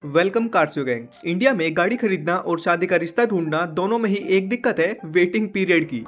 Welcome कार्सियो gang. India में गाड़ी खरीदना और शादी का रिश्ता ढूंढना दोनों में ही एक दिक्कत है, वेटिंग पीरियड की।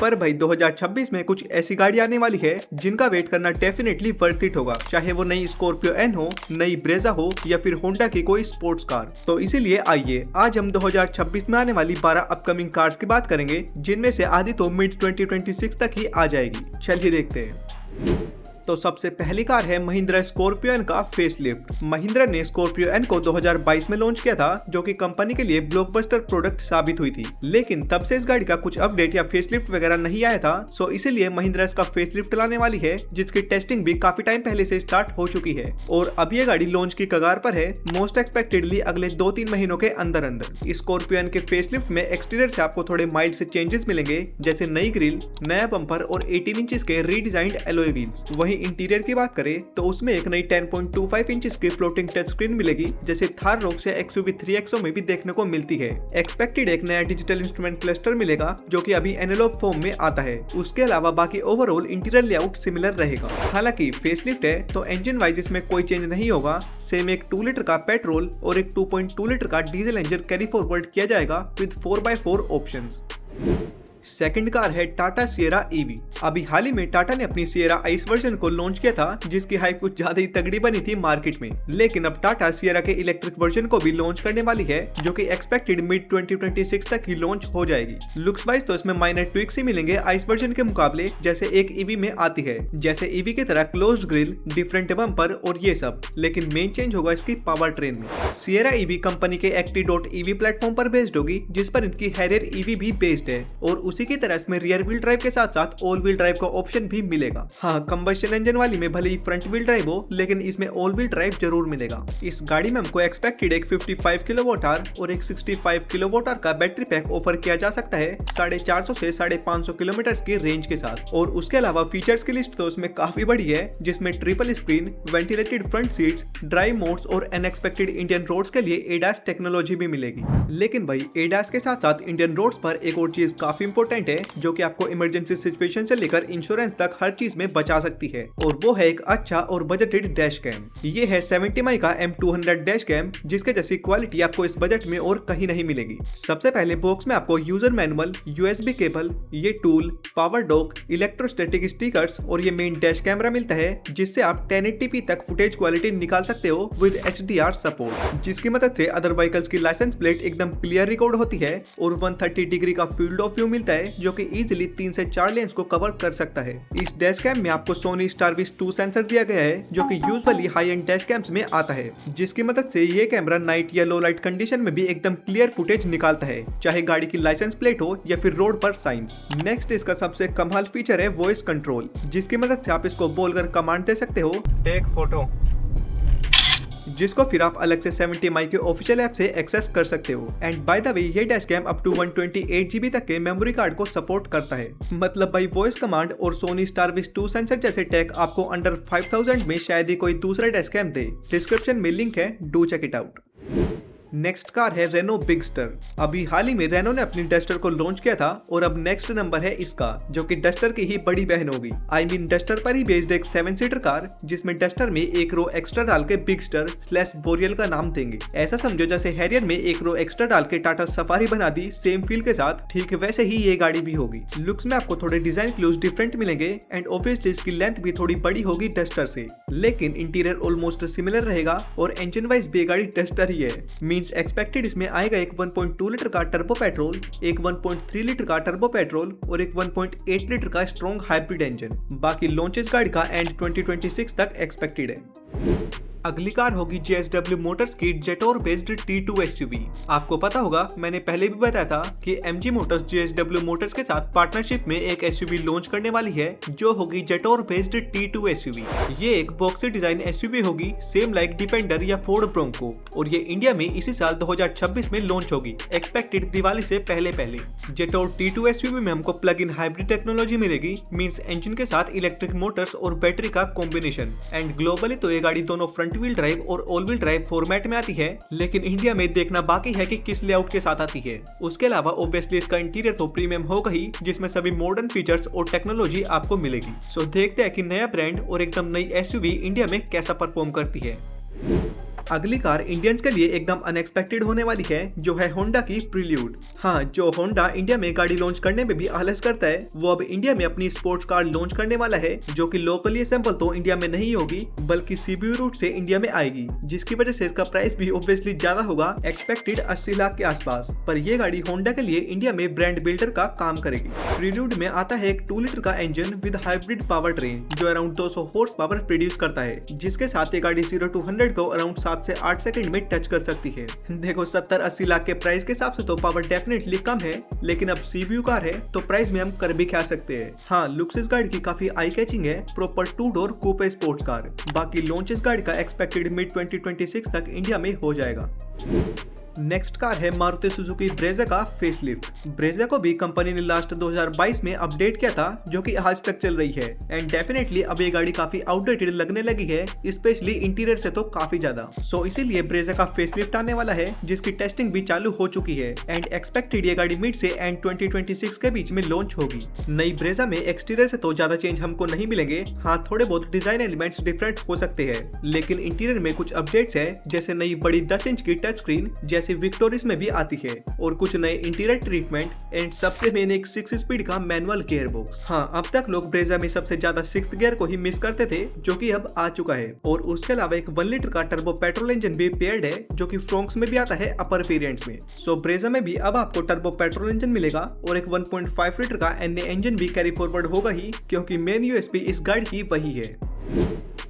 पर भाई 2026 में कुछ ऐसी गाड़ी आने वाली है जिनका वेट करना डेफिनेटली वर्थ इट होगा, चाहे वो नई स्कॉर्पियो एन हो, नई ब्रेजा हो या फिर होंडा की कोई स्पोर्ट्स कार। तो इसीलिए आइए आज हम 2026 में आने वाली 12 अपकमिंग कार्स की बात करेंगे, जिनमें से आधी तो मिड 2026 तक ही आ जाएगी। चलिए देखते हैं। तो सबसे पहली कार है महिंद्रा स्कॉर्पियो एन का फेसलिफ्ट। महिंद्रा ने स्कॉर्पियो एन को 2022 में लॉन्च किया था, जो कि कंपनी के लिए ब्लॉकबस्टर प्रोडक्ट साबित हुई थी। लेकिन तब से इस गाड़ी का कुछ अपडेट या फेसलिफ्ट वगैरह नहीं आया था, सो इसीलिए महिंद्रा इसका फेसलिफ्ट लाने वाली है, जिसकी टेस्टिंग भी काफी टाइम पहले से स्टार्ट हो चुकी है और अब ये गाड़ी लॉन्च की कगार पर है, मोस्ट एक्सपेक्टेडली अगले 2-3 महीनों के अंदर अंदर। स्कॉर्पियो एन के फेसलिफ्ट में एक्सटीरियर से आपको थोड़े माइल्ड से चेंजेस मिलेंगे, जैसे नई ग्रिल, नया बम्पर और 18 इंचेस के रीडिजाइंड एलॉय व्हील्स। वहीं इंटीरियर की बात करें तो उसमें एक नई 10.25 इंचेस की फ्लोटिंग टच स्क्रीन मिलेगी, जैसे थार रोक्स या एक्सयूवी 3XO में भी देखने को मिलती है। एक्सपेक्टेड एक नया डिजिटल इंस्ट्रूमेंट क्लस्टर मिलेगा, जो कि अभी एनालॉग फॉर्म में आता है। उसके अलावा बाकी ओवरऑल इंटीरियर लेआउट सिमिलर रहेगा। हालांकि फेसलिफ्ट है तो इंजन वाइज इसमें कोई चेंज नहीं होगा। सेम एक 2 लीटर का पेट्रोल और एक 2.2 लीटर का डीजल इंजन कैरी फॉरवर्ड किया जाएगा with 4x4 options. Second car है टाटा सिएरा ईवी। अभी हाल ही में टाटा ने अपनी सिएरा आइस वर्जन को लॉन्च किया था, जिसकी हाइप कुछ ज्यादा ही तगड़ी बनी थी मार्केट में। लेकिन अब टाटा सिएरा के इलेक्ट्रिक वर्जन को भी लॉन्च करने वाली है, जो कि एक्सपेक्टेड मिड 2026 तक ही लॉन्च हो जाएगी। लुक्स वाइज तो इसमें माइनर ट्विक्स ही मिलेंगे आइस वर्जन के मुकाबले, जैसे एक ईवी में आती है, जैसे ईवी की तरह क्लोज्ड ग्रिल, डिफरेंट बम्पर और ये सब। लेकिन मेन चेंज होगा इसकी पावर ट्रेन में। सिएरा ईवी कंपनी के Acti.ev प्लेटफॉर्म पर बेस्ड होगी, जिस पर इनकी हैरियर ईवी भी बेस्ड है और उसी की तरह इसमें रियर व्हील ड्राइव के साथ साथ ऑल व्हील ड्राइव का ऑप्शन भी मिलेगा। हाँ, कंबस्शन इंजन वाली में भले ही फ्रंट व्हील ड्राइव हो, लेकिन इसमें ऑल व्हील ड्राइव जरूर मिलेगा। इस गाड़ी में हमको एक्सपेक्टेड एक 55 किलोवाट आवर और एक 65 किलोवाट आवर का बैटरी पैक ऑफर किया जा सकता है, 450 से 550 किलोमीटर की रेंज के साथ। और उसके अलावा फीचर्स की लिस्ट तो इसमें काफी बड़ी है, जिसमें triple screen, ventilated front seats, drive modes और अनएक्सपेक्टेड इंडियन रोड्स के लिए एडास टेक्नोलॉजी भी मिलेगी। लेकिन भाई एडास के साथ साथ इंडियन रोड्स पर एक और चीज काफी इंपॉर्टेंट है, जो कि आपको इमरजेंसी सिचुएशन से लेकर इंश्योरेंस तक हर चीज में बचा सकती है, और वो है एक अच्छा और बजटेड डैश कैम। ये है 70 mi का M200 डैश कैम, जिसके जैसी क्वालिटी आपको इस बजट में और कहीं नहीं मिलेगी। सबसे पहले बॉक्स में आपको यूजर मैनुअल, USB केबल, ये tool, power dock, electrostatic stickers और ये मेन डैश कैमरा मिलता है, जिससे आप 1080p तक फुटेज क्वालिटी निकाल सकते हो विद HDR सपोर्ट, जिसकी मदद से अदर व्हीकल्स की लाइसेंस प्लेट एकदम क्लियर रिकॉर्ड होती है। और 130 डिग्री का फील्ड ऑफ व्यू मिलता है, जो कि इजीली 3 से 4 लेन्स को कवर कर सकता है। इस डैश कैम में आपको सोनी स्टारविस 2 सेंसर दिया गया है, जो कि usually high and dash camps में आता है, जिसकी मदद से ये कैमरा नाइट या लो लाइट कंडीशन में भी एकदम क्लियर फुटेज निकालता है, चाहे गाड़ी की लाइसेंस प्लेट हो या फिर रोड पर साइंस। नेक्स्ट इसका सबसे कमाल फीचर है वॉइस कंट्रोल, जिसकी मदद से आप इसको बोलकर कमांड दे सकते हो, टेक फोटो, जिसको फिर आप अलग से 70 mi के ऑफिशियल ऐप से एक्सेस कर सकते हो। एंड बाय द वे ये dash cam up to 128 GB तक के मेमोरी कार्ड को सपोर्ट करता है। मतलब भाई वॉइस कमांड और सोनी स्टारविस 2 सेंसर जैसे टेक आपको अंडर 5000 में शायद ही कोई दूसरा डैश कैम दे। डिस्क्रिप्शन में लिंक है, do check it out. Next car है रेनो बिगस्टर। अभी हाल ही में रेनो ने अपनी डस्टर को लॉन्च किया था और अब नेक्स्ट नंबर है इसका, जो कि डस्टर की ही बड़ी बहन होगी। आई मीन डस्टर पर ही बेस्ड एक 7 सीटर कार, जिसमें डस्टर में एक रो एक्स्ट्रा डाल के बिगस्टर / बोरियल का नाम देंगे। ऐसा समझो जैसे हैरियर में एक रो एक्स्ट्रा डाल के टाटा सफारी बना दी सेम फील के साथ, ठीक वैसे ही ये गाड़ी भी होगी। लुक्स में आपको थोड़े डिजाइन क्लूज डिफरेंट मिलेंगे एंड ऑब्वियसली इसकी लेंथ भी थोड़ी बड़ी होगी डस्टर से, लेकिन इंटीरियर ऑलमोस्ट सिमिलर रहेगा और इंजन वाइज भी गाड़ी डस्टर ही है। एक्सपेक्टेड इसमें आएगा एक 1.2 लीटर का टर्बो पेट्रोल, एक 1.3 लीटर का टर्बो पेट्रोल और एक 1.8 लीटर का स्ट्रॉन्ग हाइब्रिड इंजन। बाकी लॉन्चेस गाड़ी का एंड 2026 तक एक्सपेक्टेड है। अगली कार होगी JSW मोटर्स की जेटोर बेस्ड T2 SUV। आपको पता होगा, मैंने पहले भी बताया था कि MG मोटर्स JSW मोटर्स के साथ पार्टनरशिप में एक SUV लॉन्च करने वाली है, जो होगी जेटोर बेस्ड T2 SUV। ये एक बॉक्सी डिजाइन SUV होगी, सेम लाइक डिफेंडर या फोर्ड ब्रोंको, और ये इंडिया में इसी साल 2026 में लॉन्च होगी, एक्सपेक्टेड दिवाली से पहले। जेटोर T2 SUV में हमको प्लग इन हाइब्रिड टेक्नोलॉजी मिलेगी, मींस इंजन के साथ इलेक्ट्रिक मोटर्स और बैटरी का कॉम्बिनेशन। एंड ग्लोबली तो ये गाड़ी दोनों फ्रंट व्हील ड्राइव और ऑल व्हील ड्राइव फॉर्मेट में आती है, लेकिन इंडिया में देखना बाकी है कि किस लेआउट के साथ आती है। उसके अलावा ऑब्वियसली इसका इंटीरियर तो प्रीमियम होगा ही, जिसमें सभी मॉडर्न फीचर्स और टेक्नोलॉजी आपको मिलेगी। सो देखते हैं कि नया ब्रांड और एकदम नई एसयूवी इंडिया में कैसा परफॉर्म करती है। अगली कार इंडियंस के लिए एकदम अनएक्सपेक्टेड होने वाली है, जो है होंडा की प्रील्यूड। हाँ, जो होंडा इंडिया में गाड़ी लॉन्च करने में भी आलस करता है, वो अब इंडिया में अपनी स्पोर्ट्स कार लॉन्च करने वाला है, जो कि लोकली असेंबल तो इंडिया में नहीं होगी बल्कि सीबीयू रूट से इंडिया में आएगी, जिसकी वजह से इसका प्राइस भी ऑब्वियसली ज्यादा होगा, एक्सपेक्टेड 80 लाख के आसपास। पर ये गाड़ी होंडा के लिए इंडिया में ब्रांड बिल्डर का काम करेगी। प्रील्यूड में आता है एक 2 लीटर का engine with hybrid power train, जो अराउंड 200 हॉर्स पावर प्रोड्यूस करता है, जिसके साथ ये गाड़ी 0 to 100 को अराउंड 7 से 8 सेकंड में टच कर सकती है। देखो 70-80 लाख के प्राइस के हिसाब से तो पावर डेफिनेटली कम है, लेकिन अब सीबीयू कार है तो प्राइस में हम कर भी खा सकते हैं। हाँ, लुक्स इस गाड़ी की काफी आई कैचिंग है, प्रॉपर 2 डोर कूपे स्पोर्ट्स कार। बाकी लॉन्च इस गाड़ी का एक्सपेक्टेड मिड 2026 तक इंडिया में हो जाएगा। नेक्स्ट कार है मारुति सुजुकी ब्रेजा का फेसलिफ्ट। ब्रेजा को भी कंपनी ने लास्ट 2022 में अपडेट किया था, जो कि आज तक चल रही है। एंड डेफिनेटली अब ये गाड़ी काफी आउटडेटेड लगने लगी है, स्पेशली इंटीरियर से तो काफी ज्यादा। सो इसीलिए ब्रेजा का फेसलिफ्ट आने वाला है, जिसकी टेस्टिंग भी चालू हो चुकी है एंड एक्सपेक्टेड ये गाड़ी मिड से एंड 2026 के बीच में लॉन्च होगी। नई ब्रेजा में एक्सटीरियर से तो ज्यादा चेंज हमको नहीं मिलेंगे। हाँ, थोड़े बहुत डिजाइन एलिमेंट्स डिफरेंट हो सकते हैं, लेकिन इंटीरियर में कुछ अपडेट्स है, जैसे नई बड़ी 10 इंच की टच स्क्रीन जैसे विक्टोरिस में भी आती है, और कुछ नए इंटीरियर ट्रीटमेंट एंड सबसे मेन एक 6 स्पीड का मैनुअल गियर बॉक्स। हाँ, अब तक लोग ब्रेजा में सबसे ज्यादा 6th गियर को ही मिस करते थे, जो कि अब आ चुका है। और उसके अलावा एक 1 लीटर का टर्बो पेट्रोल इंजन भी पेयर्ड है, जो कि फ्रोंक्स में भी आता है अपर वेरिएंट्स में। सो ब्रेजा में भी अब आपको टर्बो पेट्रोल इंजन मिलेगा, और एक 1.5 लीटर का एनए इंजन भी कैरी फॉरवर्ड होगा ही, क्योंकि मेन यूएसपी इस गाड़ी की वही है।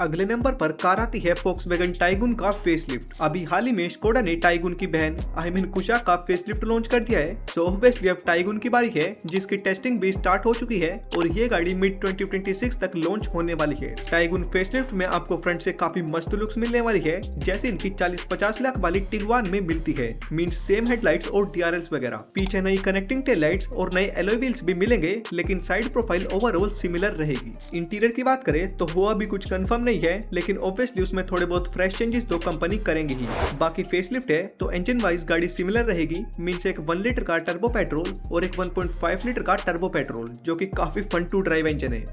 अगले नंबर पर कार आती है Volkswagen टाइगुन का फेसलिफ्ट। अभी हाल ही में स्कोडा ने टाइगुन की बहन कुशाक का फेसलिफ्ट लॉन्च कर दिया है। सो ऑब्वियसली अब टाइगुन की बारी है, जिसकी टेस्टिंग भी स्टार्ट हो चुकी है, और ये गाड़ी मिड 2026 तक लॉन्च होने वाली है। टाइगुन फेसलिफ्ट में आपको फ्रंट से काफी मस्त लुक्स मिलने वाली है, जैसे इनकी 40-50 लाख वाली टिगवान में मिलती है। मींस सेम हेडलाइट्स और DRLs वगैरह। पीछे नई कनेक्टिंग टेल लाइट्स और नए एलॉय व्हील्स भी मिलेंगे, लेकिन साइड प्रोफाइल ओवरऑल सिमिलर रहेगी। इंटीरियर की बात करें तो वो अभी कुछ कंफर्म नहीं है, लेकिन ऑब्वियसली उसमें थोड़े बहुत फ्रेश चेंजेस तो कंपनी करेंगे ही। बाकी फेसलिफ्ट है तो इंजन वाइज गाड़ी सिमिलर रहेगी, मींस एक 1 लीटर का टर्बो पेट्रोल और एक 1.5 लीटर का टर्बो पेट्रोल, जो कि काफी फन टू ड्राइव इंजन है।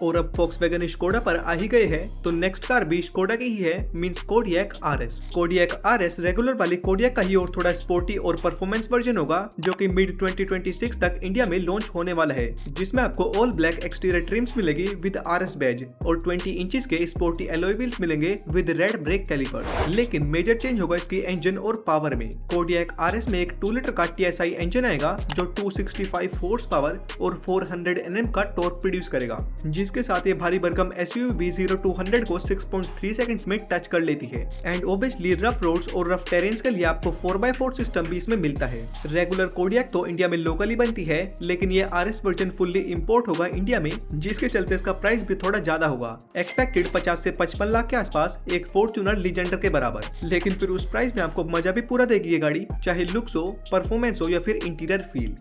और अब Volkswagen स्कोडा पर आ ही गए हैं, तो नेक्स्ट कार भी स्कोडा की ही है, means Kodiak RS। Kodiak RS regular वाली कोडियक का ही और थोड़ा स्पोर्टी और परफॉर्मेंस वर्जन होगा, जो कि मिड 2026 तक इंडिया में लॉन्च होने वाला है, जिसमें आपको ऑल ब्लैक एक्सटीरियर ट्रिम्स मिलेगी विद RS बैज, और 20 इंचेस के स्पोर्टी एलॉय व्हील्स मिलेंगे विद रेड ब्रेक कैलिपर्स। लेकिन मेजर चेंज होगा इसकी इंजन और पावर में। कोडियक RS में एक 2 लीटर का TSI इंजन आएगा, जो 265 हॉर्स पावर और 400 Nm का टॉर्क प्रोड्यूस करेगा, जिसके साथ ये भारी भरकम SUV भी 0 to 100 को 6.3 सेकंड्स में टच कर लेती है। एंड ऑब्वियसली रफ रोड्स और रफ टेरेन्स के लिए आपको 4x4 सिस्टम भी इसमें मिलता है। रेगुलर कोडियक तो इंडिया में लोकली बनती है, लेकिन ये RS वर्जन फुल्ली इंपोर्ट होगा इंडिया में, जिसके चलते इसका प्राइस भी थोड़ा ज्यादा होगा, एक्सपेक्टेड 50 से 55 लाख के आसपास, एक फॉर्च्यूनर लीजेंडर के बराबर। लेकिन फिर उस प्राइस में आपको मजा भी पूरा देगी ये गाड़ी, चाहे लुक्स हो, परफॉर्मेंस हो या फिर इंटीरियर फील।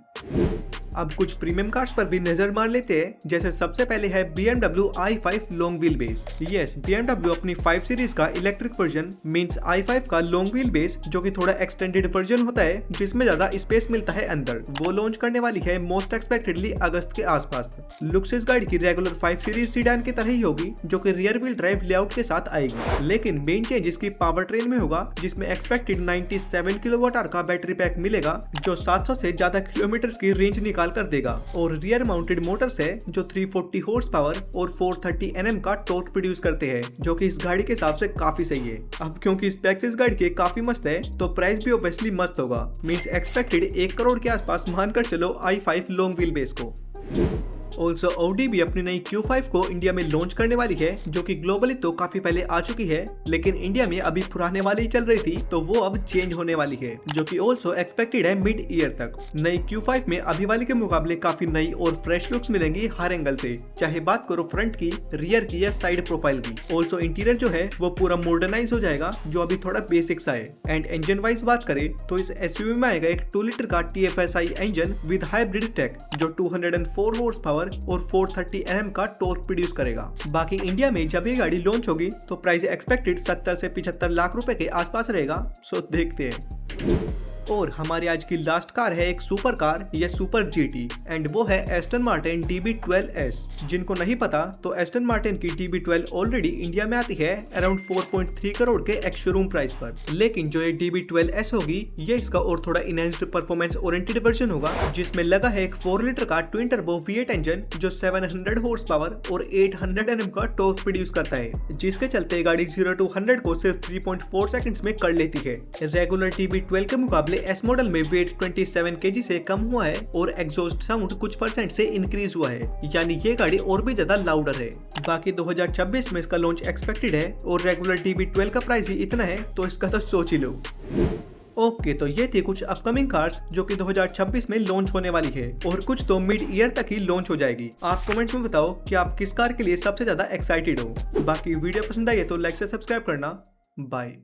अब कुछ प्रीमियम कार्स पर भी नजर मार लेते हैं, जैसे सबसे पहले है BMW i5 long wheel base. Yes, BMW अपनी 5 सीरीज का इलेक्ट्रिक वर्जन मींस i5 का लॉन्ग व्हील बेस, जो कि थोड़ा एक्सटेंडेड वर्जन होता है, जिसमें ज्यादा स्पेस मिलता है अंदर, वो लॉन्च करने वाली है मोस्ट एक्सपेक्टेडली अगस्त के आसपास। लुक्स इस गाड़ी की रेगुलर 5 सीरीज सीडान की तरह ही होगी, जो कि रियर व्हील ड्राइव लेआउट के साथ आएगी। लेकिन मेन चेंज इसकी पावर ट्रेन में होगा, जिसमें एक्सपेक्टेड 97 kWh का बैटरी पैक मिलेगा, जो 700 से ज्यादा किलोमीटर की रेंज निकाल कर देगा, और रियर माउंटेड मोटर्स है, जो 340 हॉर्स पावर और 430 Nm का टॉर्क प्रोड्यूस करते हैं, जो कि इस गाड़ी के हिसाब से काफी सही है। अब क्योंकि स्पेक्स इस गाड़ी के काफी मस्त है, तो प्राइस भी ऑब्वियसली मस्त होगा, मींस एक्सपेक्टेड 1 करोड़ के आसपास मानकर चलो i5 लॉन्ग व्हील बेस को। ऑल्सो ऑडी भी अपनी नई Q5 को इंडिया में लॉन्च करने वाली है, जो कि ग्लोबली तो काफी पहले आ चुकी है, लेकिन इंडिया में अभी पुराने वाली ही चल रही थी, तो वो अब चेंज होने वाली है, जो कि ऑल्सो एक्सपेक्टेड है मिड ईयर तक। नई Q5 में अभी वाली के मुकाबले काफी नई और फ्रेश लुक्स मिलेंगी हर एंगल से, चाहे बात करो फ्रंट की, रियर की या साइड प्रोफाइल की। ऑल्सो इंटीरियर जो है वो पूरा मॉडर्नाइज हो जाएगा, जो अभी थोड़ा बेसिक सा है। एंड इंजन वाइज बात करें तो इस SUV में आएगा एक 2 लीटर का TFSI engine with hybrid tech, जो 204 हॉर्स पावर और 430 Nm का टॉर्क प्रोड्यूस करेगा। बाकी इंडिया में जब ये गाड़ी लॉन्च होगी तो प्राइस एक्सपेक्टेड 70 से 75 लाख रुपए के आसपास रहेगा। सो देखते हैं। और हमारी आज की लास्ट कार है एक सुपर कार या सुपर जीटी एंड वो है एस्टन मार्टिन DB12S। जिनको नहीं पता तो एस्टन मार्टिन की DB12 ऑलरेडी इंडिया में आती है अराउंड 4.3 करोड़ के एक्स शोरूम प्राइस पर, लेकिन जो ये DB12S होगी ये इसका और थोड़ा इनहेंस्ड परफॉर्मेंस ओरिएंटेड वर्जन होगा, जिसमें लगा है एक 4 लीटर का ट्विन टर्बो V8 इंजन जो 700 हॉर्स पावर और 800 Nm का टॉर्क प्रोड्यूस करता है, जिसके चलते गाड़ी 0 to 100 को सिर्फ 3.4 सेकंड्स में कर लेती है। रेगुलर DB12 के मुकाबले एस मॉडल में वेट 27 kg से कम हुआ है और एग्जॉस्ट साउंड कुछ परसेंट से इंक्रीज हुआ है, यानी ये गाड़ी और भी ज्यादा लाउडर है। बाकी 2026 में इसका लॉन्च एक्सपेक्टेड है और रेगुलर DB12 का प्राइस ही इतना है तो इसका तो सोच ही लो। ओके, तो ये थी कुछ अपकमिंग कार्स जो कि 2026 में लॉन्च होने वाली है और कुछ तो मिड ईयर तक ही लॉन्च हो जाएगी। आप कमेंट्स में बताओ कि आप किस कार के लिए सबसे ज्यादा एक्साइटेड हो। बाकी वीडियो पसंद आई है तो लाइक से सब्सक्राइब करना। बाय।